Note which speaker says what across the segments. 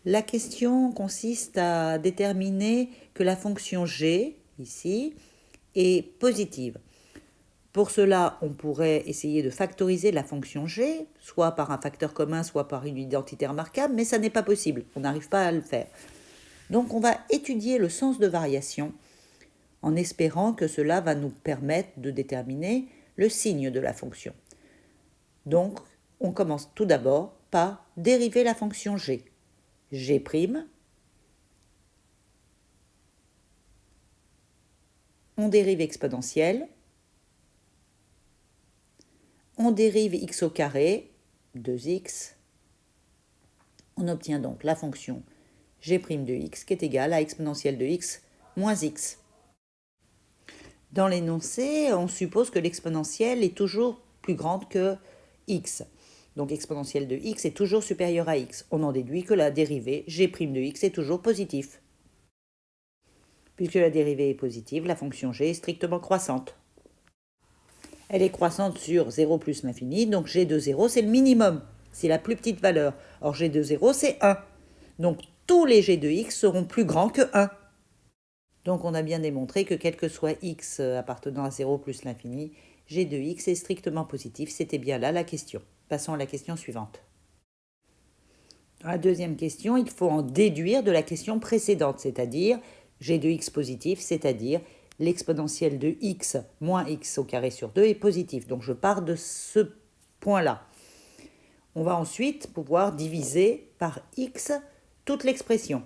Speaker 1: La question consiste à déterminer que la fonction g, ici, est positive. Pour cela, on pourrait essayer de factoriser la fonction g, soit par un facteur commun, soit par une identité remarquable, mais ça n'est pas possible, on n'arrive pas à le faire. Donc on va étudier le sens de variation en espérant que cela va nous permettre de déterminer le signe de la fonction. Donc on commence tout d'abord par dériver la fonction g. G', on dérive exponentielle, on dérive x au carré, 2x, on obtient donc la fonction g' de x qui est égale à exponentielle de x moins x. Dans l'énoncé, on suppose que l'exponentielle est toujours plus grande que x. Donc exponentielle de x est toujours supérieure à x. On en déduit que la dérivée g' de x est toujours positive. Puisque la dérivée est positive, la fonction g est strictement croissante. Elle est croissante sur 0 plus l'infini, donc g de 0 c'est le minimum, c'est la plus petite valeur. Or g de 0 c'est 1. Donc tous les g de x seront plus grands que 1. Donc on a bien démontré que quel que soit x appartenant à 0 plus l'infini, g de x est strictement positif. C'était bien là la question. Passons à la question suivante. Dans la deuxième question, il faut en déduire de la question précédente, c'est-à-dire g de x positif, c'est-à-dire l'exponentielle de x moins x au carré sur 2 est positif. Donc je pars de ce point-là. On va ensuite pouvoir diviser par x toute l'expression.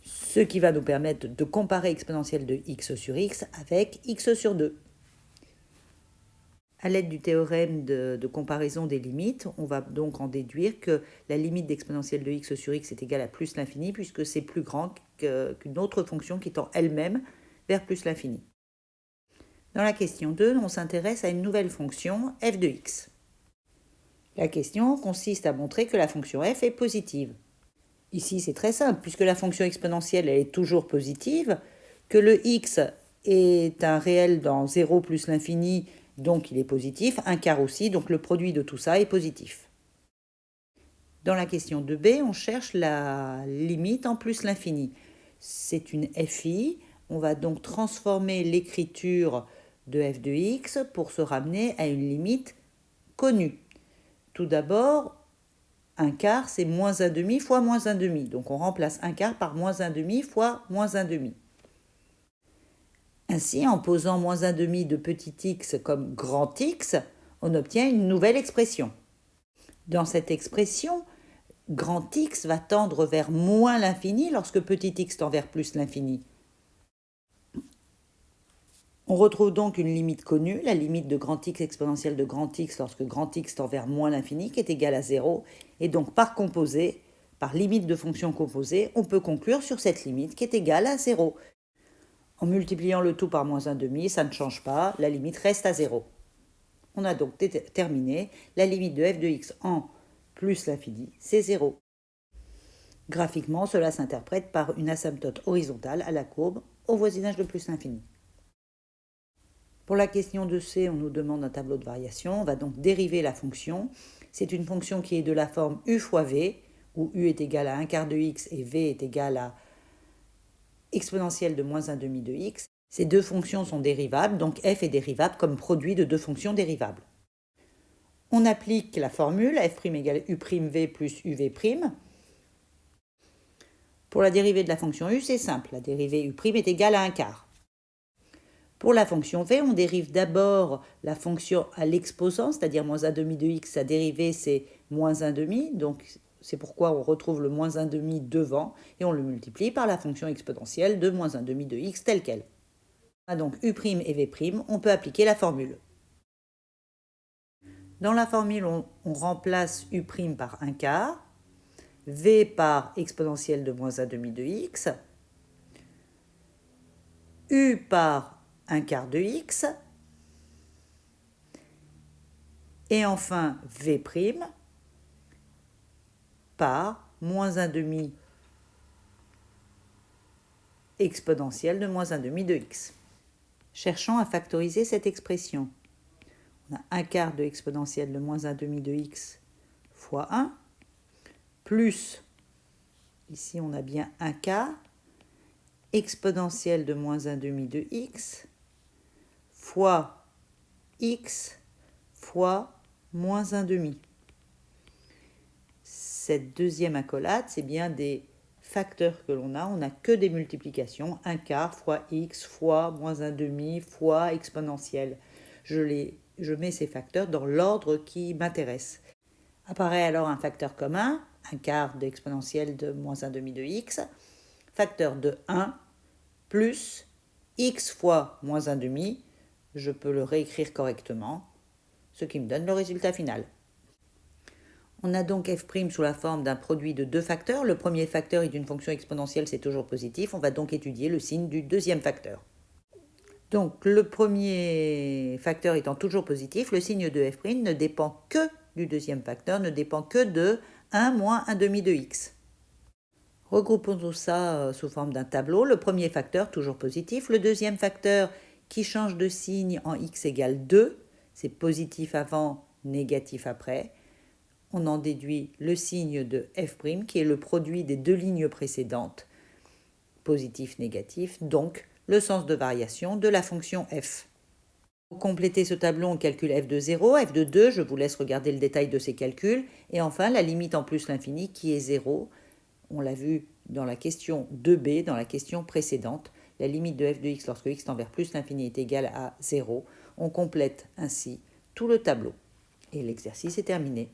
Speaker 1: Ce qui va nous permettre de comparer exponentielle de x sur x avec x sur 2. À l'aide du théorème de comparaison des limites, on va donc en déduire que la limite d'exponentielle de x sur x est égale à plus l'infini, puisque c'est plus grand qu'une autre fonction qui tend elle-même vers plus l'infini. Dans la question 2, on s'intéresse à une nouvelle fonction, f de x. La question consiste à montrer que la fonction f est positive. Ici, c'est très simple, puisque la fonction exponentielle elle est toujours positive, que le x est un réel dans 0 plus l'infini, donc il est positif, un quart aussi, donc le produit de tout ça est positif. Dans la question 2b, on cherche la limite en plus l'infini. C'est une fi, on va donc transformer l'écriture de f de x pour se ramener à une limite connue. Tout d'abord, un quart, c'est moins 1 demi fois moins 1 demi. Donc on remplace un quart par moins 1 demi fois moins 1 demi. Ainsi, en posant moins 1 demi de petit x comme grand x, on obtient une nouvelle expression. Dans cette expression, grand x va tendre vers moins l'infini lorsque petit x tend vers plus l'infini. On retrouve donc une limite connue, la limite de grand x exponentielle de grand x lorsque grand x tend vers moins l'infini, qui est égale à 0. Et donc par composé, par limite de fonction composée, on peut conclure sur cette limite qui est égale à 0. En multipliant le tout par moins 1 demi, ça ne change pas, la limite reste à 0. On a donc déterminé la limite de f de x en plus l'infini, c'est 0. Graphiquement, cela s'interprète par une asymptote horizontale à la courbe au voisinage de plus l'infini. Pour la question de C, on nous demande un tableau de variation. On va donc dériver la fonction. C'est une fonction qui est de la forme u fois v, où u est égal à 1 quart de x et v est égal à exponentielle de moins 1 demi de x. Ces deux fonctions sont dérivables, donc f est dérivable comme produit de deux fonctions dérivables. On applique la formule f' égale u'v plus uv'. Pour la dérivée de la fonction u, c'est simple. La dérivée u' est égale à 1 quart. Pour la fonction v, on dérive d'abord la fonction à l'exposant, c'est-à-dire moins 1 demi de x, sa dérivée c'est moins 1 demi, donc c'est pourquoi on retrouve le moins 1 demi devant, et on le multiplie par la fonction exponentielle de moins 1 demi de x telle qu'elle. On a donc u' et v', on peut appliquer la formule. Dans la formule, on remplace u' par 1 quart, v par exponentielle de moins 1 demi de x, u par 1 quart de x, et enfin v' par moins 1 demi exponentielle de moins 1 demi de x. Cherchons à factoriser cette expression. On a 1 quart de exponentielle de moins 1 demi de x fois 1, plus Ici, on a bien un quart, exponentielle de moins 1,5 de x, fois x fois moins 1,5. Cette deuxième accolade, c'est bien des facteurs que l'on a. On n'a que des multiplications. Un quart fois x fois moins 1,5 fois exponentielle. Je mets ces facteurs dans l'ordre qui m'intéresse. Apparaît alors un facteur commun, un quart d'exponentielle de moins 1,5 de x, facteur de 1 plus x fois moins 1,5. Je peux le réécrire correctement, ce qui me donne le résultat final. On a donc f' sous la forme d'un produit de deux facteurs. Le premier facteur est une fonction exponentielle, c'est toujours positif. On va donc étudier le signe du deuxième facteur. Donc le premier facteur étant toujours positif, le signe de f' ne dépend que du deuxième facteur, ne dépend que de 1 moins 1,5 de x. Regroupons tout ça sous forme d'un tableau. Le premier facteur, toujours positif. Le deuxième facteur qui change de signe en x égale 2. C'est positif avant, négatif après. On en déduit le signe de f' qui est le produit des deux lignes précédentes, positif, négatif, donc le sens de variation de la fonction f. Pour compléter ce tableau, on calcule f de 0, f de 2, je vous laisse regarder le détail de ces calculs, et enfin la limite en plus l'infini qui est 0. On l'a vu dans la question 2b, dans la question précédente, la limite de f de x lorsque x tend vers plus l'infini est égale à 0. On complète ainsi tout le tableau. Et l'exercice est terminé.